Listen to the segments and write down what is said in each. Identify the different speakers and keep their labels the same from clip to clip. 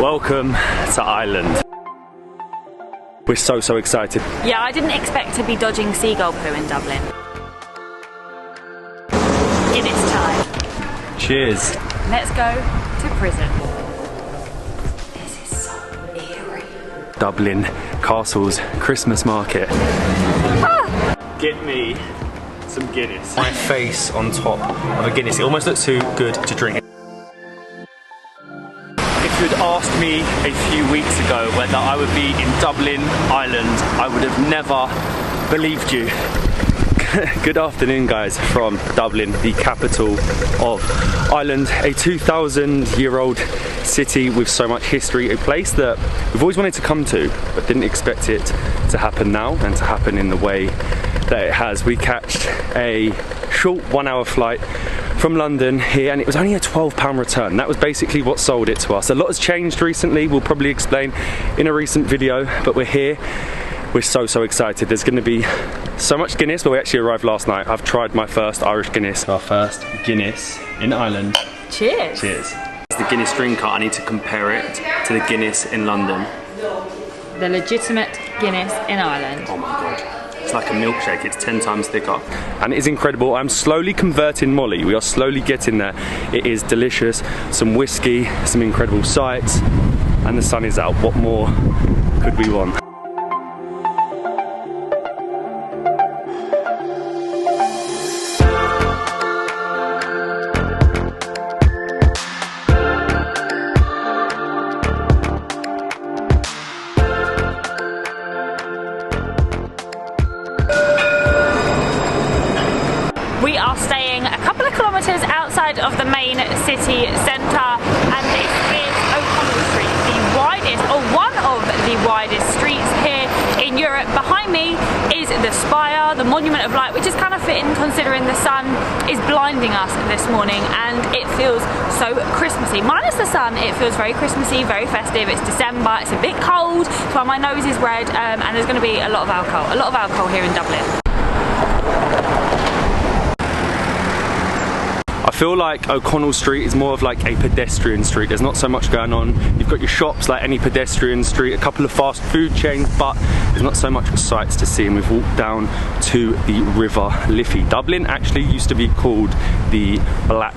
Speaker 1: Welcome to Ireland. We're so excited.
Speaker 2: Yeah, I didn't expect to be dodging seagull poo in Dublin. Guinness time.
Speaker 1: Cheers.
Speaker 2: Let's go to prison. This is so eerie.
Speaker 1: Dublin Castle's Christmas market.
Speaker 2: Ah!
Speaker 1: Get me some Guinness. My face on top of a Guinness. It almost looks too good to drink. If you'd asked me a few weeks ago whether I would be in Dublin, Ireland, I would have never believed you. Good afternoon, guys, from Dublin, the capital of Ireland, a 2,000-year-old city with so much history, a place that we've always wanted to come to, but didn't expect it to happen now and to happen in the way that it has. We catched a short 1-hour flight from London here, and it was only a £12 return. That was basically what sold it to us. A lot has changed recently, we'll probably explain in a recent video, but we're here. We're so excited. There's going to be so much Guinness, but we actually arrived last night. I've tried my first Irish Guinness. Our first Guinness in Ireland.
Speaker 2: Cheers.
Speaker 1: Cheers. As the Guinness drinker, I need to compare it to the Guinness in London.
Speaker 2: The legitimate Guinness in Ireland.
Speaker 1: Oh my God. It's like a milkshake, it's 10 times thicker. And it is incredible. I'm slowly converting Molly. We are slowly getting there. It is delicious. Some whiskey, some incredible sights, and the sun is out. What more could we want?
Speaker 2: We are staying a couple of kilometres outside of the main city centre, and this is O'Connell Street, the widest, or one of the widest streets here in Europe. Behind me is the spire, the Monument of Light, which is kind of fitting considering the sun is blinding us this morning, and it feels so Christmassy. Minus the sun, it feels very Christmassy, very festive. It's December, it's a bit cold, so my nose is red, and there's going to be a lot of alcohol here in Dublin.
Speaker 1: I feel like O'Connell Street is more of like a pedestrian street. There's not so much going on. You've got your shops like any pedestrian street, a couple of fast food chains, but there's not so much sights to see. And we've walked down to the River Liffey. Dublin actually used to be called the Black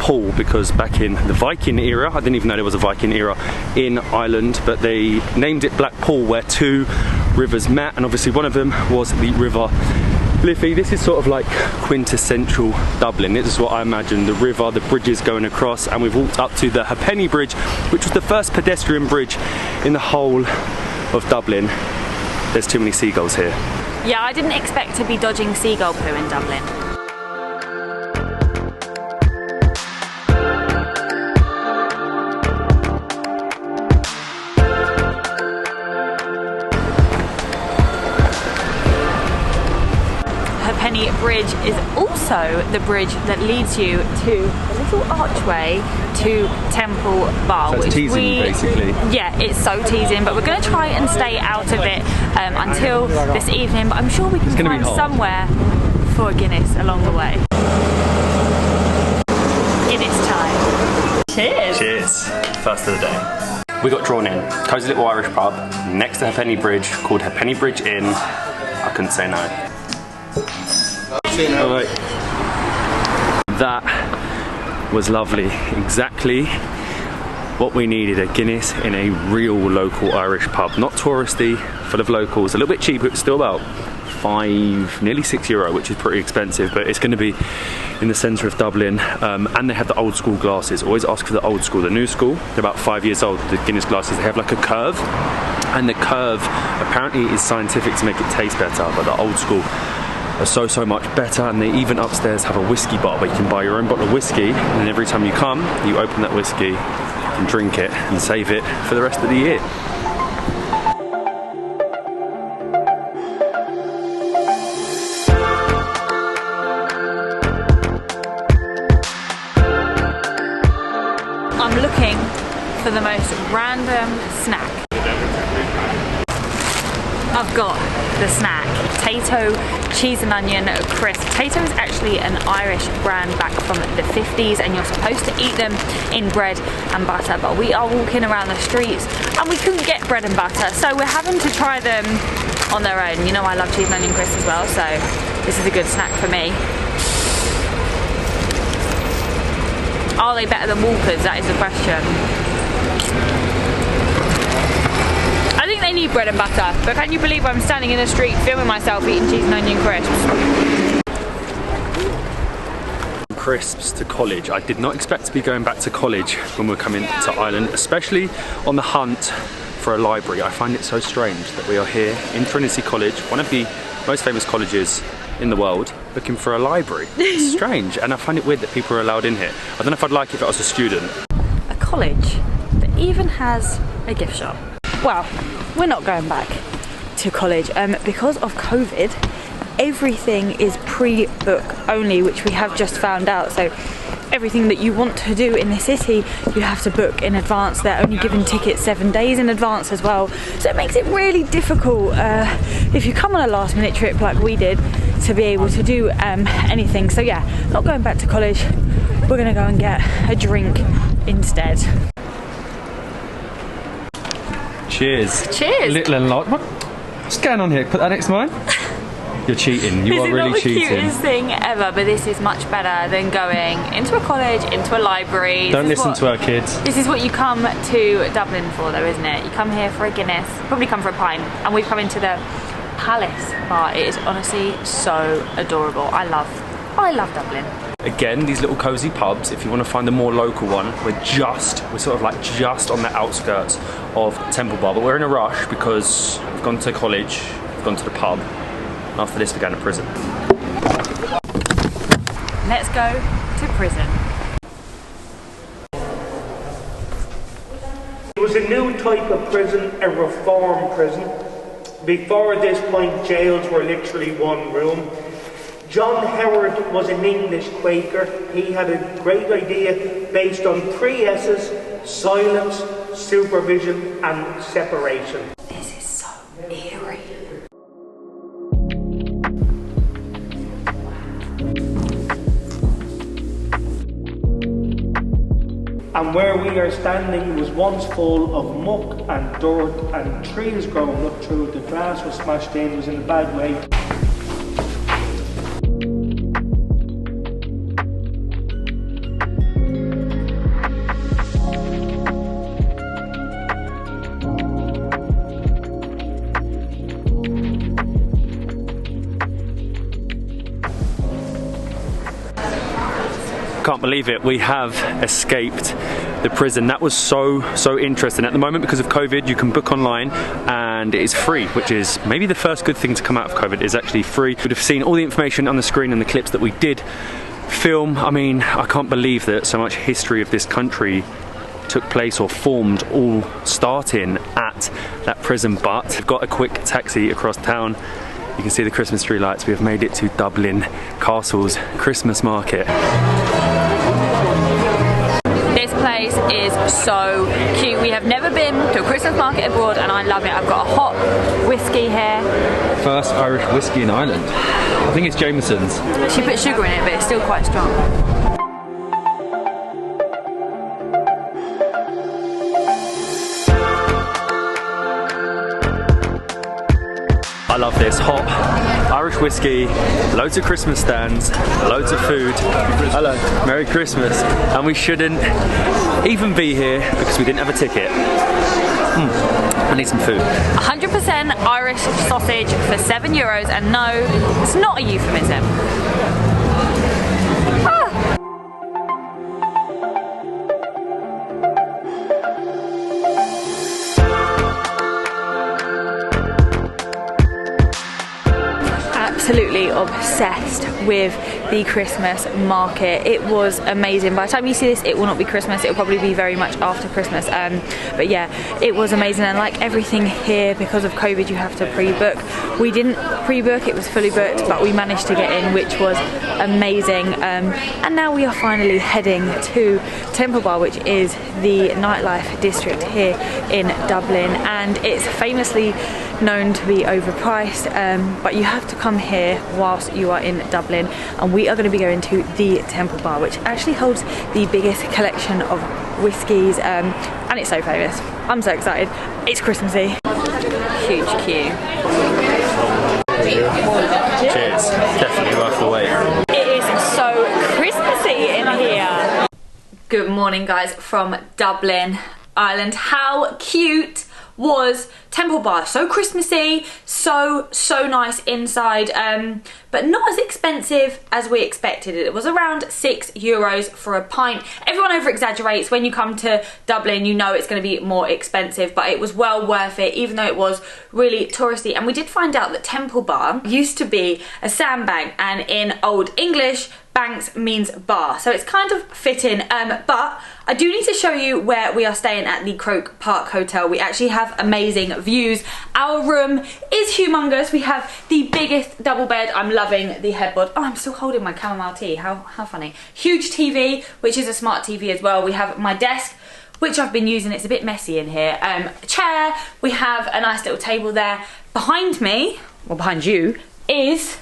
Speaker 1: Pool because back in the Viking era, I didn't even know there was a Viking era in Ireland, but they named it Black Pool where two rivers met, and obviously one of them was the River Liffey. This is sort of like quintessential Dublin. This is what I imagine, the river, the bridges going across, and we've walked up to the Halfpenny Bridge, which was the first pedestrian bridge in the whole of Dublin. There's too many seagulls here.
Speaker 2: Yeah, I didn't expect to be dodging seagull poo in Dublin. Halfpenny Bridge is also the bridge that leads you to a little archway to Temple Bar.
Speaker 1: So it's teasing, basically.
Speaker 2: Yeah, it's so teasing, but we're going to try and stay out of it until this evening, but I'm sure we can find somewhere for a Guinness along the way. Guinness time. Cheers!
Speaker 1: Cheers. First of the day. We got drawn in. Cozy little Irish pub next to Halfpenny Bridge called Halfpenny Bridge Inn. I couldn't say no. Alright. That was lovely. Exactly what we needed, a Guinness in a real local Irish pub. Not touristy, full of locals. A little bit cheaper, it's still about nearly €6, which is pretty expensive, but it's going to be in the centre of Dublin. And they have the old school glasses. Always ask for the old school. The new school, they're about 5 years old, the Guinness glasses, they have like a curve, and the curve apparently is scientific to make it taste better, but the old school are so much better. And they even upstairs have a whiskey bar where you can buy your own bottle of whiskey, and then every time you come, you open that whiskey and drink it and save it for the rest of the year.
Speaker 2: I'm looking for the most random snack. I've got the snack. Potato, cheese and onion crisp. Potato is actually an Irish brand back from the 50s, and you're supposed to eat them in bread and butter, but we are walking around the streets and we couldn't get bread and butter, so we're having to try them on their own. You know I love cheese and onion crisp as well, so this is a good snack for me. Are they better than Walkers? That is the question. I think they need bread and butter, but can you believe I'm standing in the street filming myself eating cheese and onion crisps?
Speaker 1: Crisps to college. I did not expect to be going back to college when we're coming to Ireland, especially on the hunt for a library. I find it so strange that we are here in Trinity College, one of the most famous colleges in the world, looking for a library. It's strange, and I find it weird that people are allowed in here. I don't know if I'd like it if I was a student.
Speaker 2: A college that even has a gift shop. Well, we're not going back to college because of COVID. Everything is pre-book only, which we have just found out. So everything that you want to do in the city, you have to book in advance. They're only giving tickets 7 days in advance as well. So it makes it really difficult if you come on a last minute trip like we did to be able to do anything. So yeah, not going back to college. We're gonna go and get a drink instead.
Speaker 1: Cheers.
Speaker 2: Cheers.
Speaker 1: Little and large. What's going on here? Put that next to mine. You're cheating. You are really cheating.
Speaker 2: This is not the cutest thing ever, but this is much better than going into a college, into a library.
Speaker 1: Don't listen to our kids.
Speaker 2: This is what you come to Dublin for, though, isn't it? You come here for a Guinness, probably come for a pint, and we've come into the Palace bar. It is honestly so adorable. I love Dublin.
Speaker 1: Again, these little cozy pubs, if you want to find a more local one, we're sort of like just on the outskirts of Temple Bar, but we're in a rush because we've gone to college, we've gone to the pub, and after this we're going to prison.
Speaker 2: Let's go to prison.
Speaker 3: It was a new type of prison, a reform prison. Before this point, jails were literally one room. John Howard was an English Quaker. He had a great idea based on 3 S's: silence, supervision and separation.
Speaker 2: This is so eerie.
Speaker 3: And where we are standing was once full of muck and dirt and trees growing up through. The grass was smashed in, it was in a bad way.
Speaker 1: Can't believe it, we have escaped the prison. That was so interesting. At the moment, because of COVID, you can book online and it is free, which is maybe the first good thing to come out of COVID. Is actually free. You would have seen all the information on the screen and the clips that we did film. I mean, I can't believe that so much history of this country took place or formed all starting at that prison. But we've got a quick taxi across town. You can see the Christmas tree lights. We have made it to Dublin Castle's Christmas market.
Speaker 2: This place is so cute. We have never been to a Christmas market abroad and I love it. I've got a hot whiskey here.
Speaker 1: First Irish whiskey in Ireland. I think it's Jameson's.
Speaker 2: She put sugar in it, but it's still quite strong.
Speaker 1: I love this. Hot Irish whiskey, loads of Christmas stands, loads of food. Hello, Merry Christmas. And we shouldn't even be here because we didn't have a ticket. I need some food.
Speaker 2: 100% Irish sausage for €7, and no, it's not a euphemism. Absolutely obsessed with the Christmas market. It was amazing. By the time you see this, it will not be Christmas, it will probably be very much after Christmas, but yeah, it was amazing. And like everything here, because of COVID, you have to pre-book. We didn't pre-book, it was fully booked, but we managed to get in, which was amazing. And now we are finally heading to Temple Bar, which is the nightlife district here in Dublin, and it's famously known to be overpriced, but you have to come here whilst you are in Dublin. And we are going to be going to the Temple Bar, which actually holds the biggest collection of whiskies, and it's so famous. I'm so excited. It's Christmassy. Huge queue.
Speaker 1: Cheers. Definitely worth the wait.
Speaker 2: It is so Christmassy in here. Good morning, guys, from Dublin, Ireland. How cute was Temple Bar? So Christmassy, so nice inside, but not as expensive as we expected. It was around €6 for a pint. Everyone over exaggerates. When you come to Dublin, you know it's going to be more expensive, but it was well worth it, even though it was really touristy. And we did find out that Temple Bar used to be a sandbank, and in Old English, banks means bar, so it's kind of fitting, but I do need to show you where we are staying at the Croke Park Hotel. We actually have amazing views. Our room is humongous. We have the biggest double bed. I'm loving the headboard. Oh, I'm still holding my chamomile tea. How funny. Huge TV, which is a smart TV as well. We have my desk, which I've been using. It's a bit messy in here. A chair. We have a nice little table there. Behind me, or behind you, is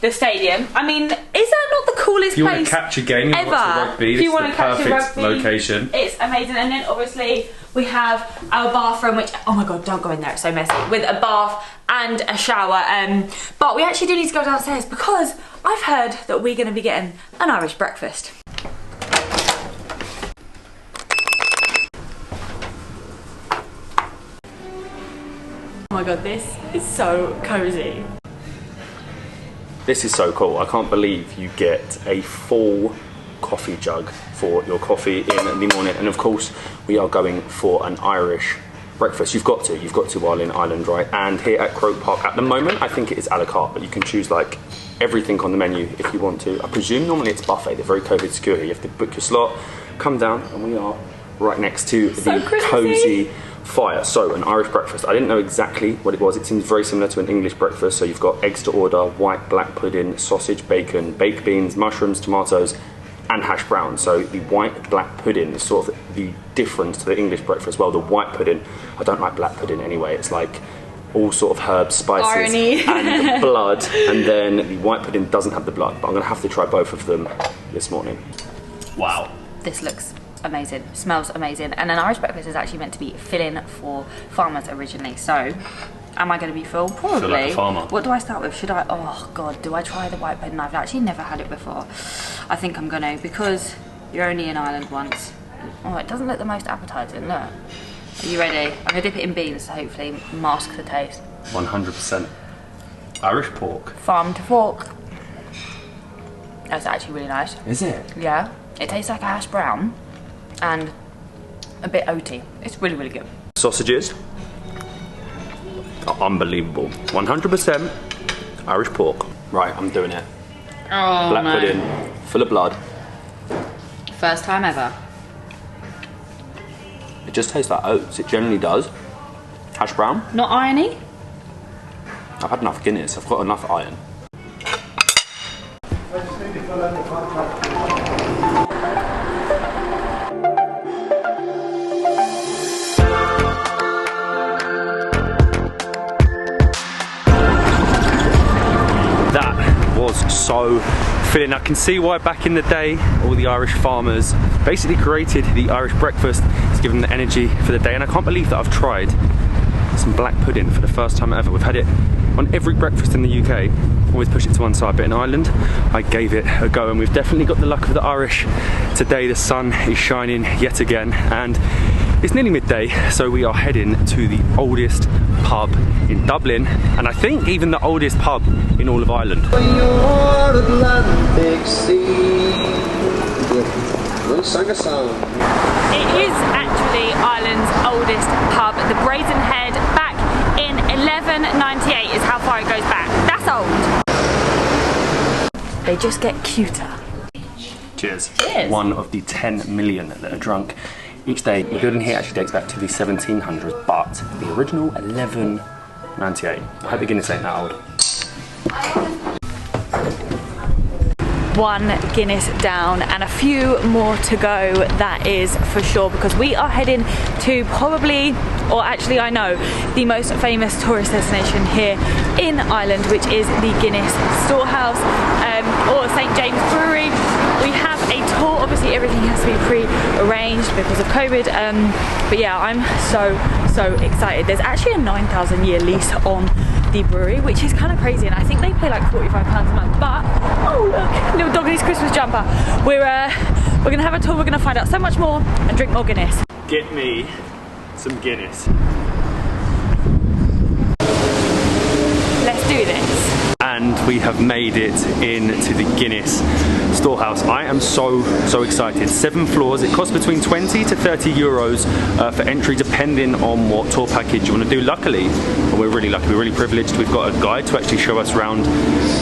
Speaker 2: the stadium. I mean, is that not the coolest place ever? If you want to catch a game,
Speaker 1: watch the rugby, this is the perfect location.
Speaker 2: It's amazing. And then obviously we have our bathroom, which, oh my god, don't go in there, it's so messy, with a bath and a shower. But we actually do need to go downstairs because I've heard that we're going to be getting an Irish breakfast. Oh my god, this is so cozy.
Speaker 1: This is so cool. I can't believe you get a full coffee jug for your coffee in the morning. And of course, we are going for an Irish breakfast. You've got to while in Ireland, right? And here at Croke Park, at the moment, I think it is a la carte, but you can choose like everything on the menu if you want to. I presume normally it's buffet. They're very COVID secure here. You have to book your slot, come down, and we are right next to the cozy fire. So an Irish breakfast. I didn't know exactly what it was. It seems very similar to an English breakfast. So you've got eggs to order, white black pudding, sausage, bacon, baked beans, mushrooms, tomatoes, and hash brown. So the white black pudding is sort of the difference to the English breakfast. Well, the white pudding, I don't like black pudding anyway. It's like all sort of herbs, spices, and blood. And then the white pudding doesn't have the blood. But I'm going to have to try both of them this morning. Wow.
Speaker 2: This looks amazing, smells amazing. And an Irish breakfast is actually meant to be filling for farmers originally, so am I going to be full? Probably.
Speaker 1: Feel like a farmer.
Speaker 2: What do I start with? Should I, oh god, do I try the white pudding? I've actually never had it before. I think I'm gonna, because you're only in Ireland once. Oh, it doesn't look the most appetizing, look. Are you ready? I'm gonna dip it in beans to hopefully mask the taste.
Speaker 1: 100% Irish pork.
Speaker 2: Farm to fork. That's actually really nice.
Speaker 1: Is it?
Speaker 2: Yeah, it tastes like a hash brown and a bit oaty. It's really, really good.
Speaker 1: Sausages are unbelievable. 100% Irish pork. Right, I'm doing it.
Speaker 2: Oh,
Speaker 1: black pudding, full of blood.
Speaker 2: First time ever.
Speaker 1: It just tastes like oats. It generally does. Hash brown.
Speaker 2: Not irony?
Speaker 1: I've had enough Guinness. I've got enough iron. So filling. I can see why back in the day all the Irish farmers basically created the Irish breakfast to give them the energy for the day, and I can't believe that I've tried some black pudding for the first time ever. We've had it on every breakfast in the UK, always push it to one side, but in Ireland I gave it a go, and we've definitely got the luck of the Irish today. The sun is shining yet again and it's nearly midday, so we are heading to the oldest pub in Dublin, and I think even the oldest pub in all of Ireland.
Speaker 4: Atlantic Sea. We sang a song.
Speaker 2: It is actually Ireland's oldest pub. The Brazen Head, back in 1198 is how far it goes back. That's old. they just get cuter.
Speaker 1: Cheers.
Speaker 2: Cheers.
Speaker 1: One of the 10 million that are drunk each day. The building here actually dates back to the 1700s, but the original 1198. I hope the Guinness ain't that old.
Speaker 2: One Guinness down and a few more to go, that is for sure, because we are heading to probably, or actually I know, the most famous tourist destination here in Ireland, which is the Guinness Storehouse or St James Brewery. We have a tour, obviously everything has to be pre-arranged because of COVID, but yeah, I'm so excited. There's actually a 9,000 year lease on the brewery, which is kind of crazy, and I think they pay like £45 a month, but oh look, little doggy's Christmas jumper. We're gonna have a tour, we're gonna find out so much more and drink more Guinness.
Speaker 1: Get me some Guinness.
Speaker 2: Let's do this.
Speaker 1: And we have made it into the Guinness Storehouse. I am so excited. 7 floors. It costs between 20 to 30 euros for entry, depending on what tour package you want to do. Luckily, we're really lucky, we're really privileged. We've got a guide to actually show us around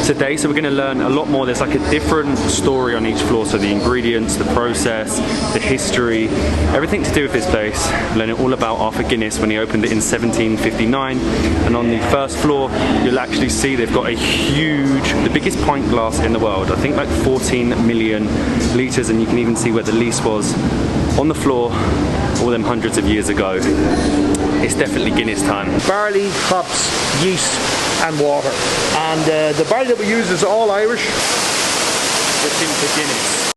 Speaker 1: today, so we're going to learn a lot more. There's like a different story on each floor, so the ingredients, the process, the history, everything to do with this place. Learning all about Arthur Guinness when he opened it in 1759. And on the first floor, you'll actually see they've got a huge, the biggest pint glass in the world. I think like 14 million litres, and you can even see where the lease was on the floor all them hundreds of years ago. It's definitely Guinness time.
Speaker 5: Barley, hops, yeast and water. And the barley that we use is all Irish.
Speaker 1: Just into Guinness.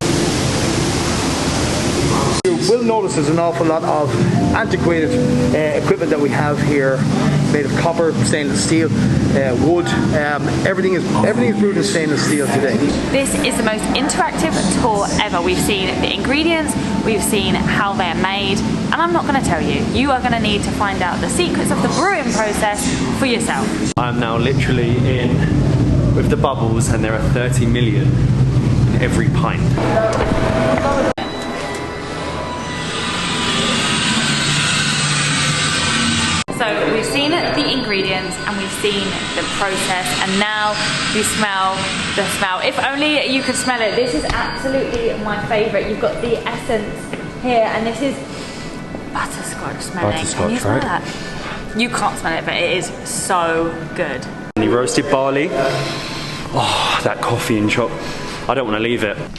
Speaker 5: You will notice there's an awful lot of antiquated equipment that we have here, made of copper, stainless steel, wood. Everything is brewed in stainless steel today.
Speaker 2: This is the most interactive tour ever. We've seen the ingredients, we've seen how they're made, and I'm not going to tell you. You are going to need to find out the secrets of the brewing process for yourself.
Speaker 1: I'm now literally in with the bubbles, and there are 30 million in every pint.
Speaker 2: So we've seen the ingredients and we've seen the process, and now you smell the smell. If only you could smell it. This is absolutely my favourite. You've got the essence here, and this is butterscotch smelling. Can you smell that? You can't smell it, but it is so good.
Speaker 1: The roasted barley. Oh, that coffee and chop. I don't want to leave it.
Speaker 2: Does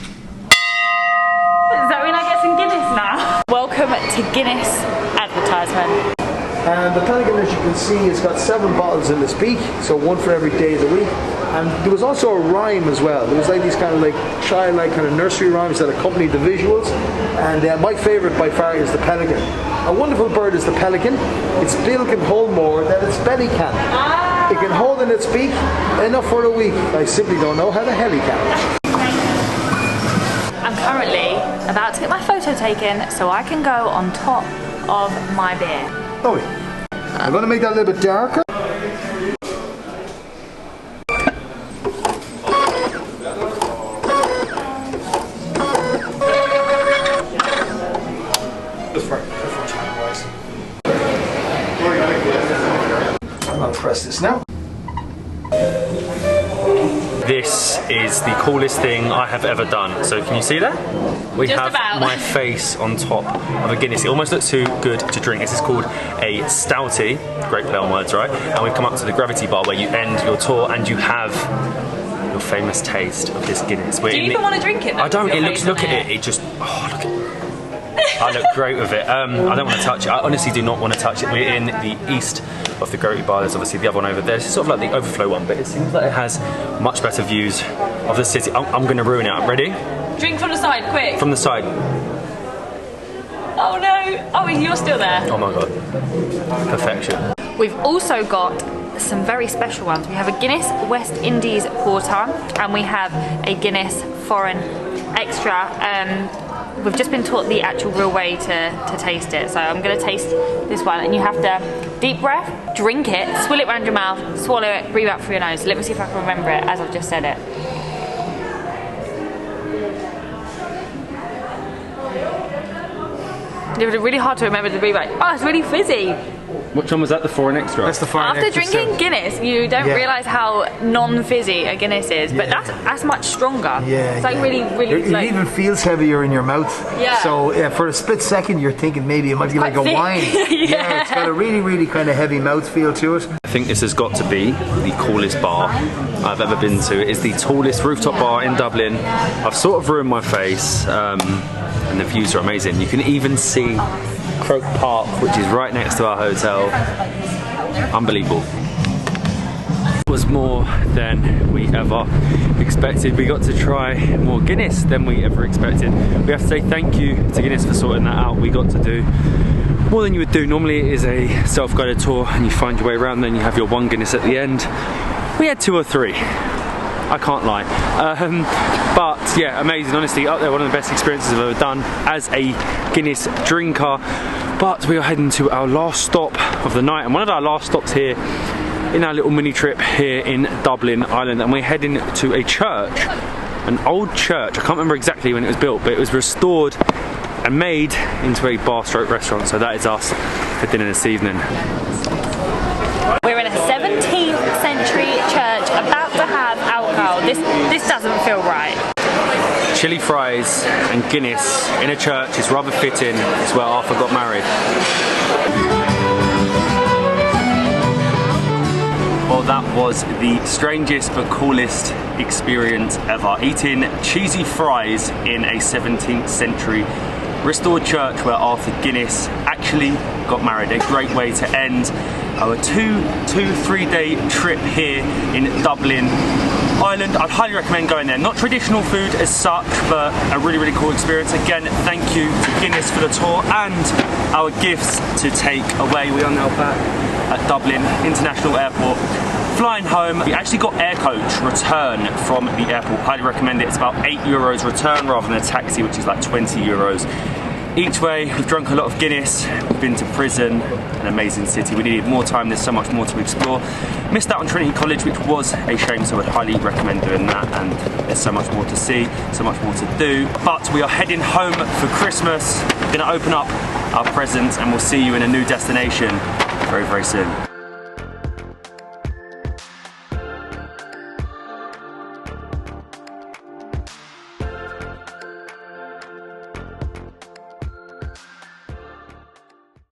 Speaker 2: that mean I get some Guinness now? Welcome to Guinness advertisement.
Speaker 5: And the Pelican, as you can see, has got 7 bottles in its beak, so 1 for every day of the week. And there was also a rhyme as well. There was like these kind of like childlike kind of nursery rhymes that accompanied the visuals. And my favourite by far is the pelican. A wonderful bird is the pelican. Its bill can hold more than its belly can. It can hold in its beak enough for a week. I simply don't know how the hell he can.
Speaker 2: I'm currently about to get my photo taken so I can go on top of my beer.
Speaker 5: Oh, I'm going to make that a little bit darker. I'm going to press this now.
Speaker 1: This is the coolest thing I have ever done. So can you see that? We
Speaker 2: Just
Speaker 1: have
Speaker 2: about.
Speaker 1: my face on top of a Guinness. It almost looks too good to drink. This is called a stouty. Great play on words, right? And we've come up to the gravity bar where you end your tour and you have your famous taste of this Guinness.
Speaker 2: Do you even want to drink it?
Speaker 1: I don't. It looks. Look at it. It just. Oh, look at it. I look great with it. I don't want to touch it. I honestly do not want to touch it. We're in the east of the gravity bar. There's obviously the other one over there. This is sort of like the overflow one, but it seems like it has much better views of the city. I'm going to ruin it. Ready?
Speaker 2: Drink from the side, quick.
Speaker 1: From the side.
Speaker 2: Oh no. Oh, you're still there.
Speaker 1: Oh my god. Perfection.
Speaker 2: We've also got some very special ones. We have a Guinness West Indies Porter and we have a Guinness Foreign Extra. We've just been taught the actual real way to taste it, so I'm going to taste this one, and you have to deep breath, drink it, swill it around your mouth, swallow it, breathe out through your nose. Let me see if I can remember it as I've just said it. It was really hard to remember to breathe out. Oh, it's really fizzy.
Speaker 1: Which one was that, the foreign extra?
Speaker 5: That's the foreign
Speaker 2: After
Speaker 5: extra
Speaker 2: drinking
Speaker 5: stout.
Speaker 2: Guinness, you don't
Speaker 5: Yeah.
Speaker 2: realise how non-fizzy a Guinness is, but
Speaker 5: Yeah.
Speaker 2: that's much stronger.
Speaker 5: Yeah,
Speaker 2: it's like
Speaker 5: yeah.
Speaker 2: really
Speaker 5: It
Speaker 2: like,
Speaker 5: even feels heavier in your mouth.
Speaker 2: Yeah.
Speaker 5: So for a split second, you're thinking maybe it might be like a
Speaker 2: quite thick.
Speaker 5: wine.
Speaker 2: Yeah.
Speaker 5: It's got a really kind of heavy mouth feel to it.
Speaker 1: I think this has got to be the coolest bar I've ever been to. It is the tallest rooftop bar in Dublin. I've sort of ruined my face, and the views are amazing. You can even see Croke Park, which is right next to our hotel. Unbelievable. It was more than we ever expected. We got to try more Guinness than we ever expected. We have to say thank you to Guinness for sorting that out. We got to do more than you would do. Normally it is a self-guided tour and you find your way around, then you have your one Guinness at the end. We had 2 or 3. I can't lie. But yeah, amazing, honestly, up there, one of the best experiences I've ever done as a Guinness drinker. But we are heading to our last stop of the night, and one of our last stops here in our little mini trip here in Dublin, Ireland, and we're heading to a church, an old church. I can't remember exactly when it was built, but it was restored and made into a bar-stroke restaurant. So that is us for dinner this evening.
Speaker 2: we're in a 17th century church about to have alcohol. This doesn't feel right.
Speaker 1: Chili fries and Guinness in a church is rather fitting. It's where Arthur got married. Well, that was the strangest but coolest experience ever. Eating cheesy fries in a 17th century restored church where Arthur Guinness actually got married. A great way to end our 3 day trip here in Dublin, Ireland. I'd highly recommend going there. Not traditional food as such, but a really cool experience. Again, thank you to Guinness for the tour and our gifts to take away. We are now back at Dublin International Airport, flying home. We actually got air coach return from the airport. Highly recommend it. It's about €8 return rather than a taxi, which is like €20. Each way, we've drunk a lot of Guinness, we've been to prison, an amazing city. We needed more time, there's so much more to explore. Missed out on Trinity College, which was a shame, so I'd highly recommend doing that, and there's so much more to see, so much more to do. But we are heading home for Christmas. We're gonna open up our presents and we'll see you in a new destination very soon.